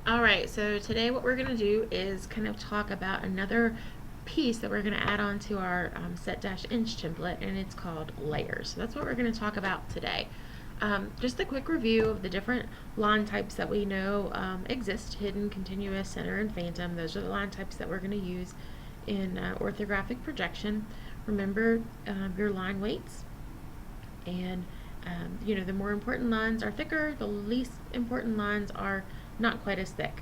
Alright, so today what we're going to do is kind of talk about another piece that we're going to add on to our set-inch template, and it's called layers. So that's what we're going to talk about today. Just a quick review of the different line types that we know exist: hidden, continuous, center, and phantom. Those are the line types that we're going to use in orthographic projection. Remember your line weights, and the more important lines are thicker, the least important lines are not quite as thick.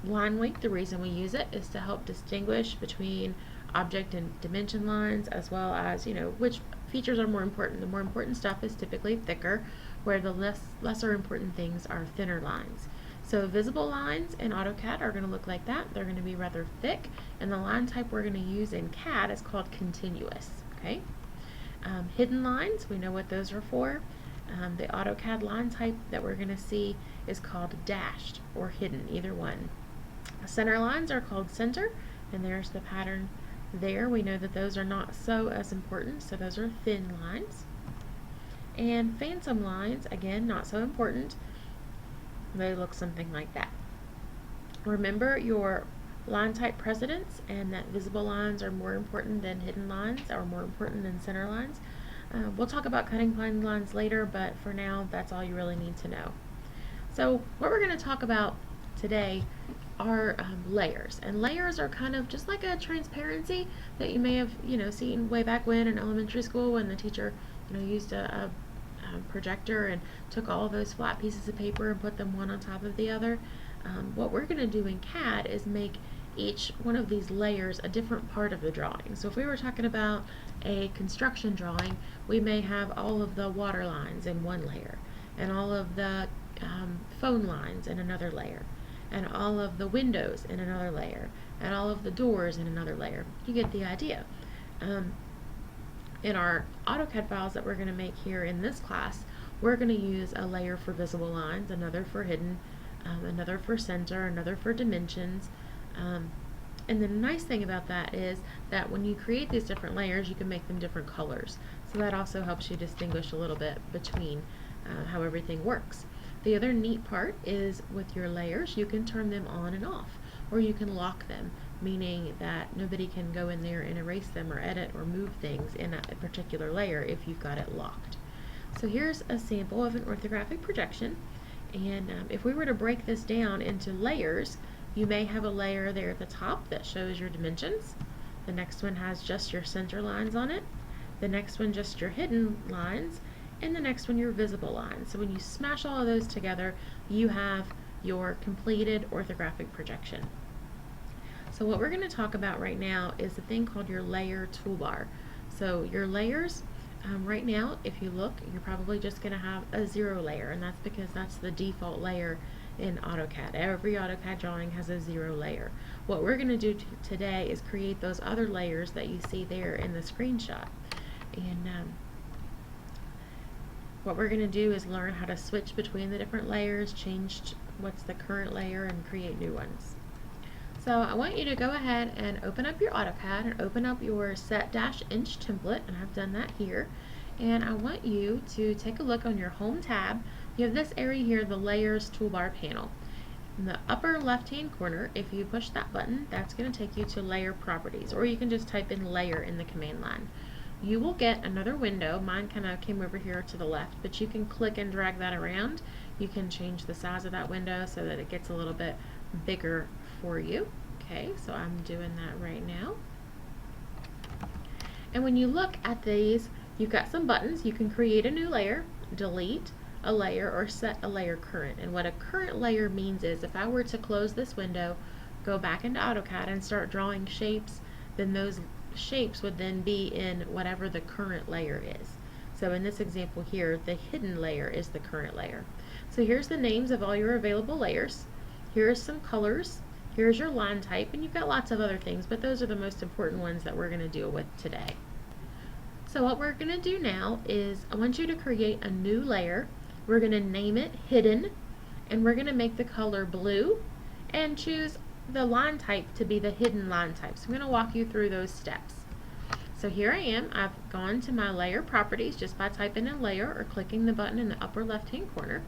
Line weight, the reason we use it is to help distinguish between object and dimension lines, as well as which features are more important. The more important stuff is typically thicker, where the lesser important things are thinner lines. So visible lines in AutoCAD are going to look like that. They're going to be rather thick, and the line type we're going to use in CAD is called continuous. Okay. Hidden lines, we know what those are for. The AutoCAD line type that we're going to see is called dashed or hidden, either one. Center lines are called center, and there's the pattern there. We know that those are not so as important, so those are thin lines. And phantom lines, again, not so important. They look something like that. Remember your line type precedence, and that visible lines are more important than hidden lines, or more important than center lines. We'll talk about cutting plain lines later, but for now, that's all you really need to know. So what we're going to talk about today are layers, and layers are kind of just like a transparency that you may have seen way back when in elementary school, when the teacher used a projector and took all of those flat pieces of paper and put them one on top of the other. What we're going to do in CAD is make each one of these layers a different part of the drawing. So if we were talking about a construction drawing, we may have all of the water lines in one layer, and all of the phone lines in another layer, and all of the windows in another layer, and all of the doors in another layer. You get the idea. In our AutoCAD files that we're going to make here in this class, we're going to use a layer for visible lines, another for hidden, another for center, another for dimensions. And the nice thing about that is that when you create these different layers, you can make them different colors. So that also helps you distinguish a little bit between how everything works. The other neat part is with your layers, you can turn them on and off, or you can lock them, meaning that nobody can go in there and erase them or edit or move things in a particular layer if you've got it locked. So here's a sample of an orthographic projection, and if we were to break this down into layers, you may have a layer there at the top that shows your dimensions. The next one has just your center lines on it. The next one just your hidden lines, and the next one your visible lines. So when you smash all of those together, you have your completed orthographic projection. So what we're going to talk about right now is a thing called your layer toolbar. So your layers, right now, if you look, you're probably just going to have a 0 layer, and that's because that's the default layer in AutoCAD. Every AutoCAD drawing has a 0 layer. What we're going to do today is create those other layers that you see there in the screenshot. And what we're going to do is learn how to switch between the different layers, change what's the current layer, and create new ones. So I want you to go ahead and open up your AutoCAD and open up your set-inch template, and I've done that here. And I want you to take a look on your Home tab. You have this area here, the Layers toolbar panel. In the upper left-hand corner, if you push that button, that's going to take you to Layer Properties, or you can just type in Layer in the command line. You will get another window. Mine kind of came over here to the left, but you can click and drag that around. You can change the size of that window so that it gets a little bit bigger for you. Okay, so I'm doing that right now. And when you look at these, you've got some buttons. You can create a new layer, delete a layer, or set a layer current. And what a current layer means is if I were to close this window, go back into AutoCAD and start drawing shapes, then those shapes would then be in whatever the current layer is. So in this example here, the hidden layer is the current layer. So here's the names of all your available layers. Here's some colors. Here's your line type, and you've got lots of other things, but those are the most important ones that we're going to deal with today. So what we're going to do now is I want you to create a new layer. We're going to name it Hidden, and we're going to make the color blue and choose the line type to be the hidden line type. So I'm going to walk you through those steps. So here I am. I've gone to my layer properties just by typing in layer or clicking the button in the upper left hand corner.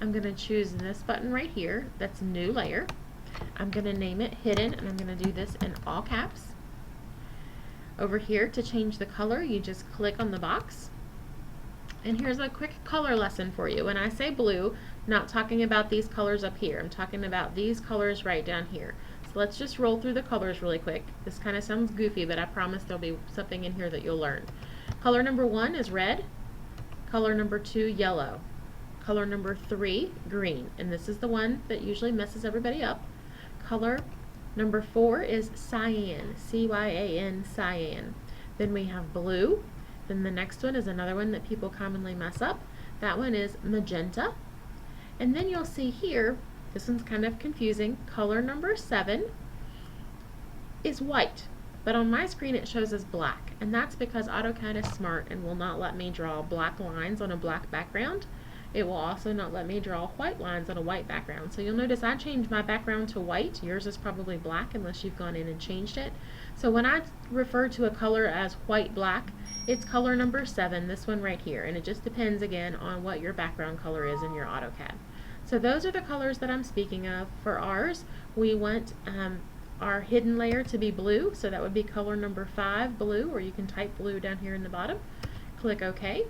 I'm going to choose this button right here, that's New Layer. I'm going to name it Hidden, and I'm going to do this in all caps. Over here, to change the color, you just click on the box. And here's a quick color lesson for you. When I say blue, not talking about these colors up here. I'm talking about these colors right down here. So let's just roll through the colors really quick. This kind of sounds goofy, but I promise there'll be something in here that you'll learn. Color number 1 is red. Color number 2, yellow. Color number 3, green. And this is the one that usually messes everybody up. Color number 4 is cyan, C-Y-A-N, cyan. Then we have blue. Then the next one is another one that people commonly mess up. That one is magenta. And then you'll see here, this one's kind of confusing, color number 7 is white. But on my screen it shows as black. And that's because AutoCAD is smart and will not let me draw black lines on a black background. It will also not let me draw white lines on a white background. So you'll notice I changed my background to white. Yours is probably black unless you've gone in and changed it. So when I refer to a color as white black, it's color number 7, this one right here. And it just depends again on what your background color is in your AutoCAD. So those are the colors that I'm speaking of. For ours, we want our hidden layer to be blue. So that would be color number 5, blue, or you can type blue down here in the bottom. Click OK.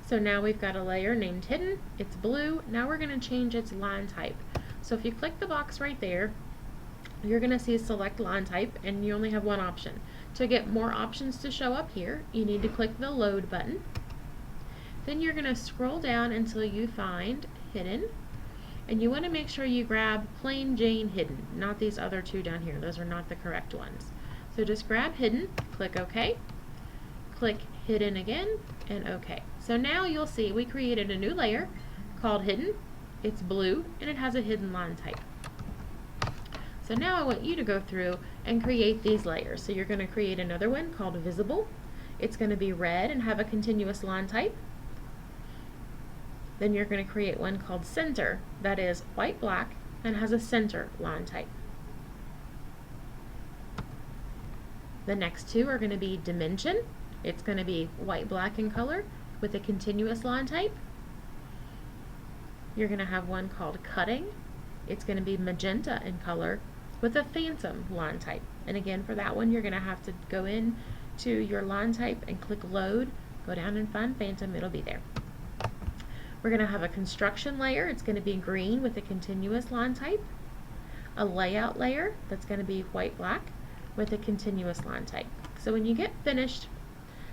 So now we've got a layer named Hidden, it's blue. Now we're going to change its line type. So if you click the box right there, you're going to see Select Line Type, and you only have one option. To get more options to show up here, you need to click the Load button. Then you're going to scroll down until you find Hidden, and you want to make sure you grab Plain Jane Hidden, not these other two down here. Those are not the correct ones. So just grab Hidden, click OK, click Hidden again, and OK. So now you'll see we created a new layer called Hidden. It's blue and it has a hidden line type. So now I want you to go through and create these layers. So you're going to create another one called Visible. It's going to be red and have a continuous line type. Then you're going to create one called Center, that is white black and has a center line type. The next two are going to be Dimension. It's going to be white black in color with a continuous line type. You're going to have one called Cutting. It's going to be magenta in color with a phantom line type. And again, for that one, you're going to have to go in to your line type and click Load, go down and find phantom, it'll be there. We're going to have a construction layer. It's going to be green with a continuous line type. A layout layer that's going to be white black with a continuous line type. So when you get finished,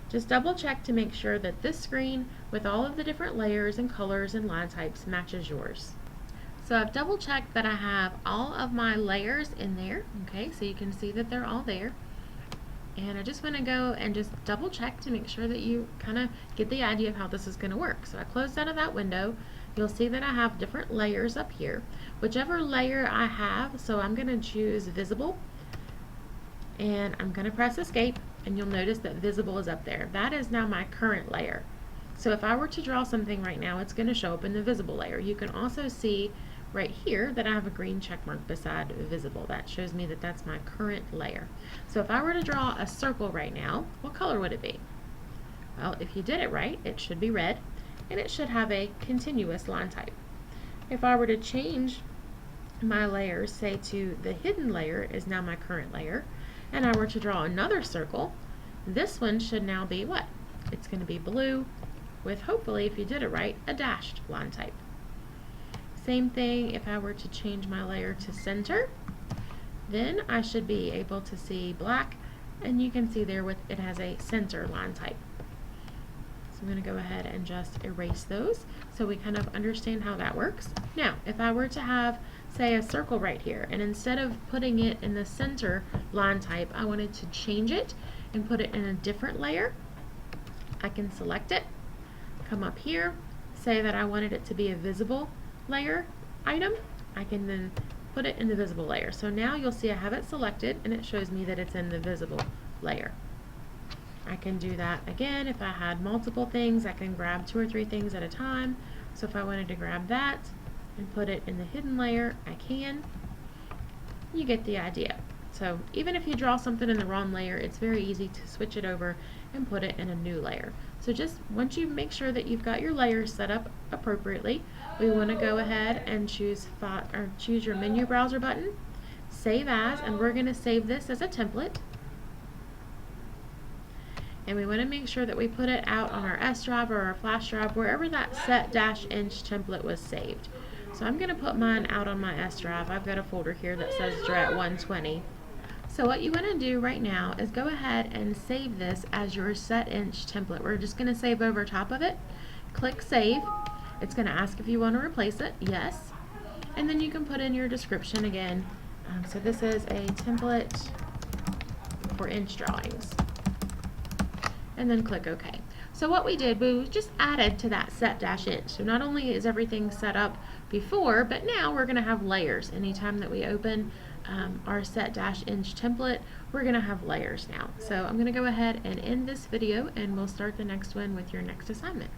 just double check to make sure that this screen with all of the different layers and colors and line types matches yours. So I've double checked that I have all of my layers in there, okay, so you can see that they're all there. And I just want to go and just double check to make sure that you kind of get the idea of how this is going to work. So I closed out of that window. You'll see that I have different layers up here. Whichever layer I have, so I'm going to choose Visible, and I'm going to press Escape, and you'll notice that Visible is up there. That is now my current layer. So if I were to draw something right now, it's going to show up in the Visible layer. You can also see right here that I have a green check mark beside Visible. That shows me that that's my current layer. So if I were to draw a circle right now, what color would it be? Well, if you did it right, it should be red, and it should have a continuous line type. If I were to change my layers, say to the hidden layer is now my current layer, and I were to draw another circle, this one should now be what? It's going to be blue with, hopefully, if you did it right, a dashed line type. Same thing if I were to change my layer to center, then I should be able to see black, and you can see there with it has a center line type. So I'm going to go ahead and just erase those so we kind of understand how that works. Now, if I were to have, say, a circle right here, and instead of putting it in the center line type, I wanted to change it and put it in a different layer, I can select it, come up here, say that I wanted it to be a visible layer item, I can then put it in the visible layer. So now you'll see I have it selected, and it shows me that it's in the visible layer. I can do that again if I had multiple things. I can grab 2 or 3 things at a time. So if I wanted to grab that and put it in the hidden layer, I can. You get the idea. So even if you draw something in the wrong layer, it's very easy to switch it over and put it in a new layer. So just once you make sure that you've got your layers set up appropriately, we want to go ahead and choose your menu browser button, save as, and we're going to save this as a template. And we want to make sure that we put it out on our S drive or our flash drive, wherever that set-inch template was saved. So I'm going to put mine out on my S drive. I've got a folder here that says DRET 120. So what you want to do right now is go ahead and save this as your set-inch template. We're just going to save over top of it. Click Save. It's going to ask if you want to replace it. Yes. And then you can put in your description again. So this is a template for inch drawings. And then click OK. So what we did, we just added to that set-inch. So not only is everything set up before, but now we're going to have layers. Anytime that we open our set-inch template, we're going to have layers now. So I'm going to go ahead and end this video, and we'll start the next one with your next assignment.